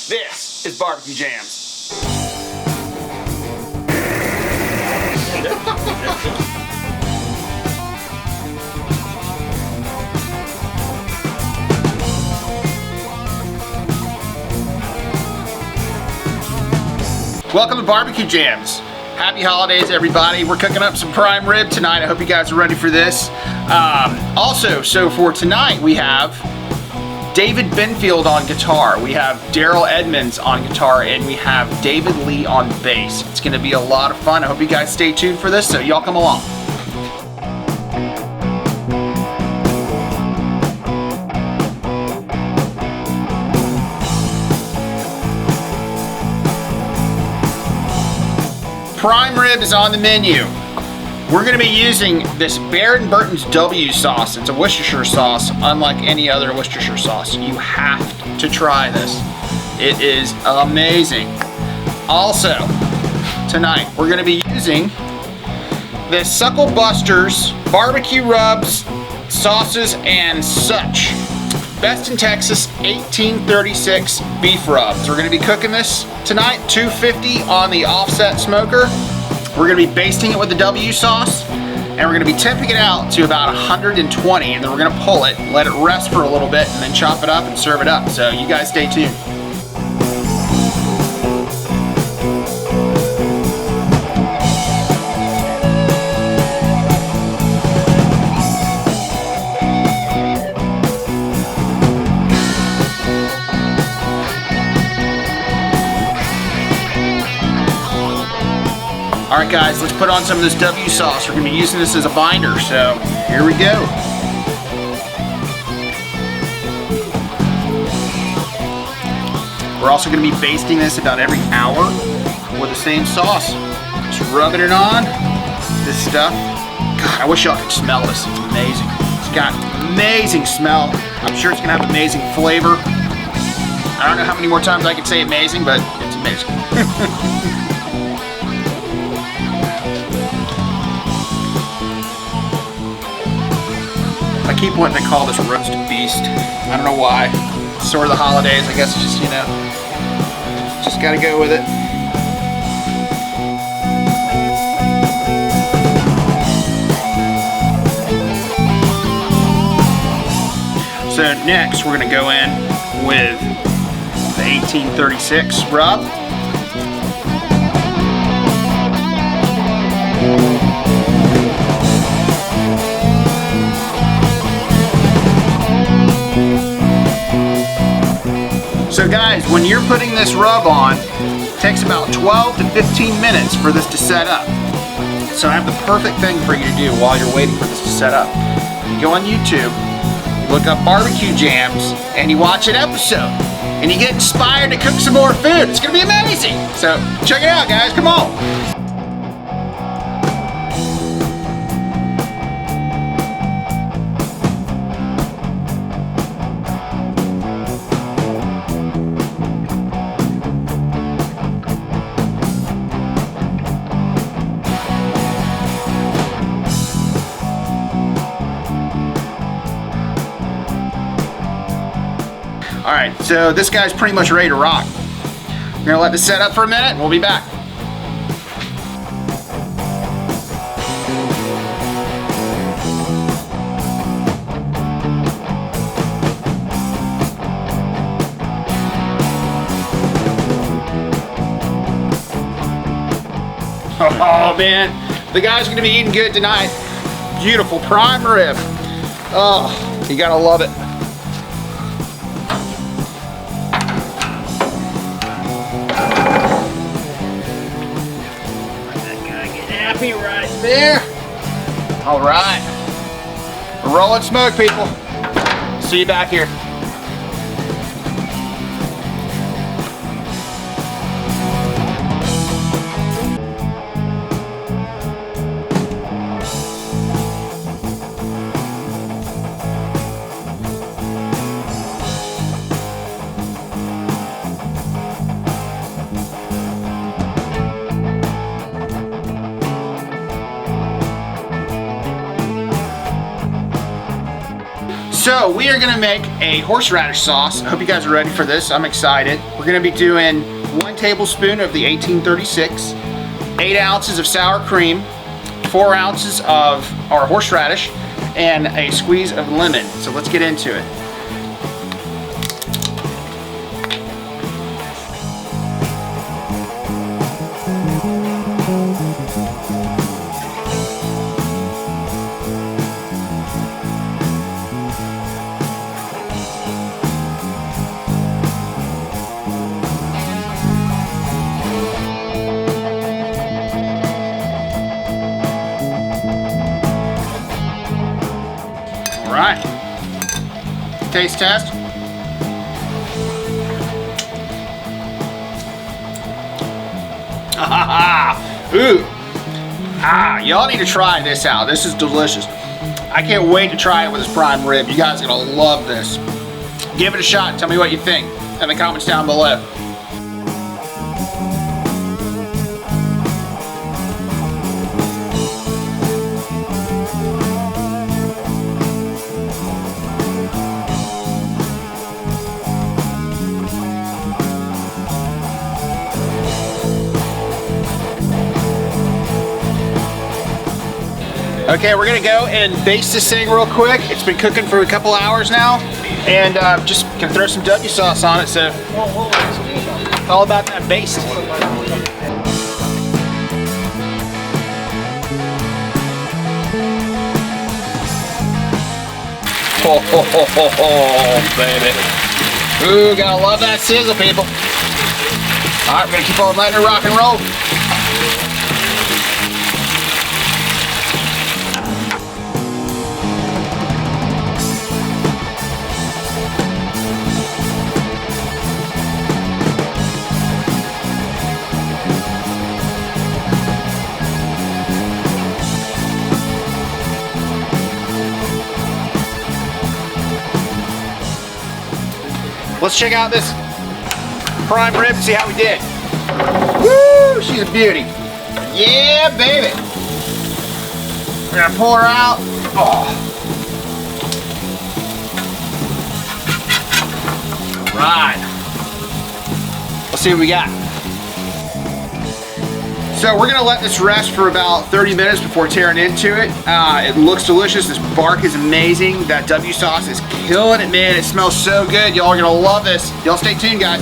This is BBQ Jams. Welcome to BBQ Jams. Happy holidays, everybody. We're cooking up some prime rib tonight. I hope you guys are ready for this. So for tonight, we have David Benfield on guitar. We have Darrell Edmunds on guitar, and we have David Lee on bass. It's gonna be a lot of fun. I hope you guys stay tuned for this, so y'all come along. Prime rib is on the menu. We're going to be using this Bear & Burton's W sauce. It's a Worcestershire sauce, unlike any other Worcestershire sauce. You have to try this. It is amazing. Also, tonight we're going to be using this Suckle Busters barbecue rubs, sauces, and such. Basting, Texas 1836 beef rubs. We're going to be cooking this tonight, 250 on the offset smoker. We're going to be basting it with the W sauce, and we're going to be temping it out to about 120, and then we're going to pull it, let it rest for a little bit, and then chop it up and serve it up. So you guys stay tuned. Alright guys, let's put on some of this W sauce. We're going to be using this as a binder, so here we go. We're also going to be basting this about every hour with the same sauce. Just rubbing it on. This stuff. God, I wish y'all could smell this. It's amazing. It's got amazing smell. I'm sure it's going to have amazing flavor. I don't know how many more times I can say amazing, but it's amazing. I keep wanting to call this roast beast. I don't know why. It's sort of the holidays, I guess. Just, you know, just gotta go with it. So next, we're gonna go in with the 1836 rub. So guys, when you're putting this rub on, it takes about 12 to 15 minutes for this to set up. So I have the perfect thing for you to do while you're waiting for this to set up. You go on YouTube, you look up BBQ Jams, and you watch an episode. And you get inspired to cook some more food. It's gonna be amazing. So check it out, guys, come on. Alright, so this guy's pretty much ready to rock. We're gonna let this set up for a minute and we'll be back. Oh man, the guy's gonna be eating good tonight. Beautiful prime rib. Oh, you gotta love it. Right there. All right. Rolling smoke, people. See you back here. So we are gonna make a horseradish sauce. I hope you guys are ready for this. I'm excited. We're gonna be doing 1 tablespoon of the 1836, 8 ounces of sour cream, 4 ounces of our horseradish, and a squeeze of lemon. So let's get into it. All right, taste test. Ooh. Y'all need to try this out. This is delicious. I can't wait to try it with this prime rib. You guys are gonna love this. Give it a shot. Tell me what you think in the comments down below. Okay, we're gonna go and baste this thing real quick. It's been cooking for a couple hours now, and just gonna throw some W sauce on it. So, all about that baste. Oh, baby. Ooh, gotta love that sizzle, people. All right, we're gonna keep on letting it rock and roll. Let's check out this prime rib and see how we did. Woo! She's a beauty. Yeah, baby. We're gonna pull her out. Oh. All right. Let's see what we got. So we're gonna let this rest for about 30 minutes before tearing into it. It looks delicious. This bark is amazing. That W sauce is killing it, man. It smells so good. Y'all are gonna love this. Y'all stay tuned, guys.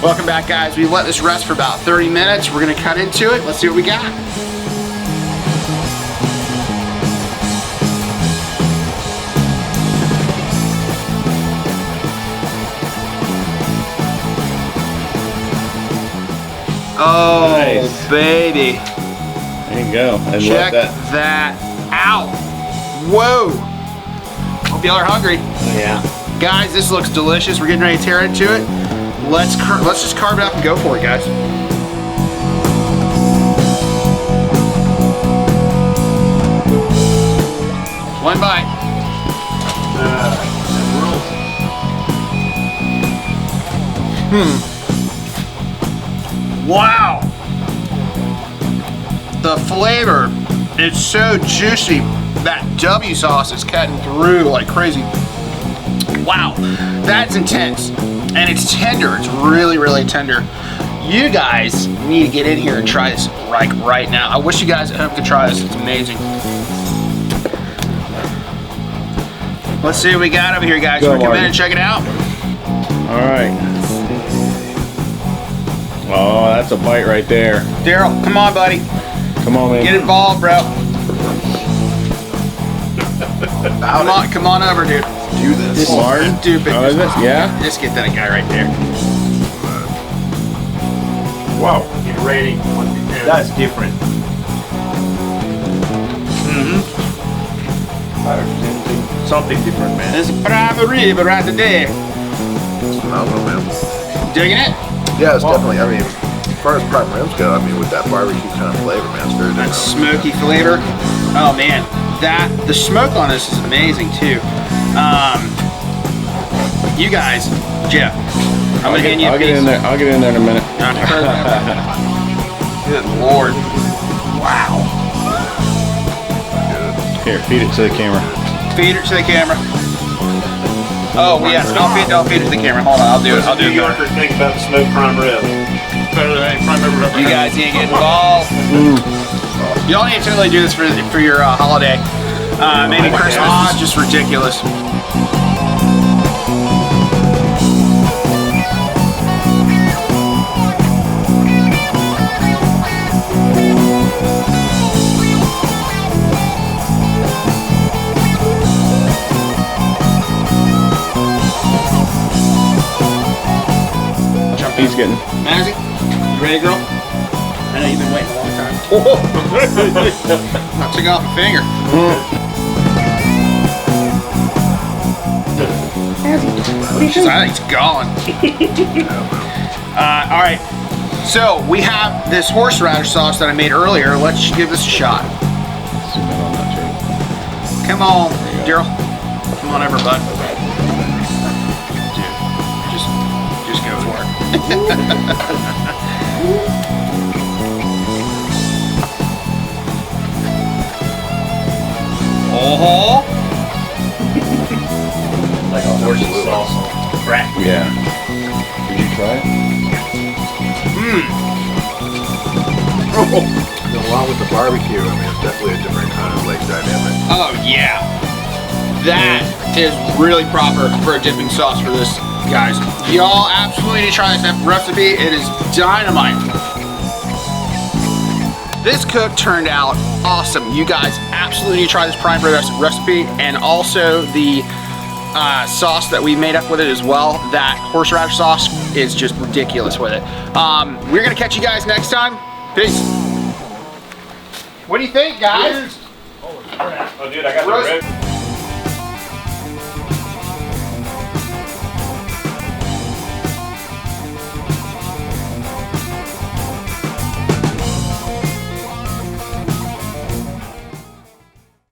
Welcome back, guys. We let this rest for about 30 minutes. We're gonna cut into it. Let's see what we got. Oh, nice. Baby. There you go. And check that out. Whoa. Hope y'all are hungry. Yeah. Guys, this looks delicious. We're getting ready to tear into it. Let's just carve it up and go for it, guys. One bite. Wow. The flavor is so juicy. That W sauce is cutting through like crazy. Wow, that's intense. And it's tender. It's really, really tender. You guys need to get in here and try this right now. I wish you guys at home could try this. It's amazing. Let's see what we got over here, guys. We're come in and check it out. All right. Oh, that's a bite right there. Darrell, come on, buddy. Come on, man. Get involved, bro. Come on over, dude. Do this. This is stupid. Oh, is it? Yeah? Just get that guy right there. Wow. Get ready. That's different. Something different, man. This is prime rib right there. Digging it? Yeah, it's definitely, I mean, as far as prime ribs go, I mean, with that barbecue kind of flavor, man, it's very That different. smoky flavor. Oh man, the smoke on this is amazing too. You guys, Jeff, I'm gonna hand you a I'll piece. get in there. I'll get in there in a minute. Good Lord. Wow. Here, feed it to the camera. Feed it to the camera. Oh yes, don't feed it to the camera. Hold on, I'll do it. I'll do New it. Yorkers think about the smoked prime rib. Better than any prime rib I've ever You had. guys need to get involved. You all need to totally do this for your holiday. Maybe Christmas is just ridiculous. He's getting. Mazzy, you ready, girl? I know you've been waiting a long time. I took off a finger. I think it's gone. All right, so we have this horseradish sauce that I made earlier. Let's give this a shot. Zoom in on that too. Come on, Darrell. Come on over, bud. Dude, just go for it. Oh, Like a horse's sauce on crack. Yeah. Did you try it? Along with the barbecue, I mean, it's definitely a different kind of like dynamic. oh yeah. That is really proper for a dipping sauce for this, guys. Y'all absolutely need to try this recipe. It is dynamite. This cook turned out awesome. You guys absolutely need to try this prime rib recipe, and also the sauce that we made up with it as well. That horseradish sauce is just ridiculous with it. We're gonna catch you guys next time. Peace. What do you think, guys? Oh, dude, I got the Roast- rib.